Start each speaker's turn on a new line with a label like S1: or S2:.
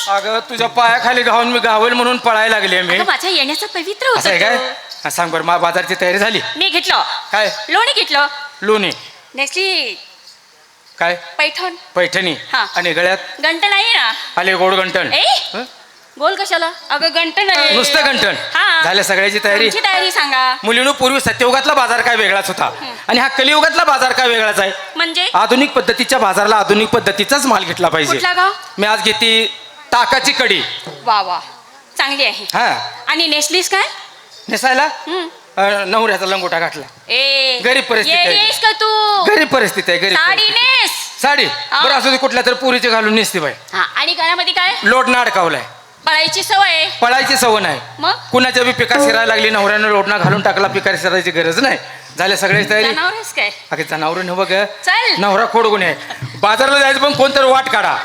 S1: अगं तुझ्या पायाखाली घाऊन मी गावेल म्हणून पळायला लागले मी.
S2: अगं, माझ्या येण्याचं पवित्र
S1: असं आहे काय?
S2: होतं.
S1: हा, सांग बरं, बाजारची तयारी झाली?
S2: मी घेतलं
S1: काय?
S2: लोणी घेतलं,
S1: लोणी
S2: नेसली
S1: काय?
S2: पैठण,
S1: पैठणी
S2: हा.
S1: आणि गळ्यात
S2: गंटण आहे ना.
S1: आले गोड गंटण.
S2: ए
S1: हं?
S2: गोल कशाला? अगं गंटण आहे.
S1: नुसतं गंटण.
S2: हा.
S1: झाल्या सगळ्याची तयारी?
S2: तुमची तयारी सांगा.
S1: मुलीनो, पूर्वी सत्ययुगातला बाजार काय वेगळाच होता आणि हा कलियुगातला बाजार काय वेगळाच आहे.
S2: म्हणजे
S1: आधुनिक पद्धतीच्या बाजारला आधुनिक पद्धतीचाच माल घेतला पाहिजे.
S2: कुठला गाव?
S1: मी आज घेते ताकाची कडी.
S2: वा वा, चांगली आहे.
S1: हा,
S2: आणि नेसलीस काय?
S1: नेसायला
S2: हं.
S1: नवऱ्याचा लंगोटा घातला.
S2: ए
S1: गरीब परिस्थिती आहे.
S2: येडीस का तू?
S1: गरीब परिस्थिती आहे, गरीब
S2: साडी
S1: परिस्थिती.
S2: नेस.
S1: साडी
S2: हा.
S1: बरं असू दे, कुठल्या तर पुरीचे घालून नेसते बाई.
S2: हा, आणि गळ्यामध्ये काय?
S1: लोटणं अडकावलाय.
S2: पळायची सवय.
S1: पळायची सवय नाही.
S2: मग
S1: कुणाच्या बी पिकार शिरायला लागली, नवऱ्यानं लोटणं घालून टाकला, पिकार शिरायची गरज नाही. झाल्या सगळ्याची तयारी?
S2: जनावरच काय?
S1: अगे जनावर न बघ,
S2: चल.
S1: नवरा खोड गुन्हे आहे. बाजारला जायचं पण कोणतरी वाट काढा.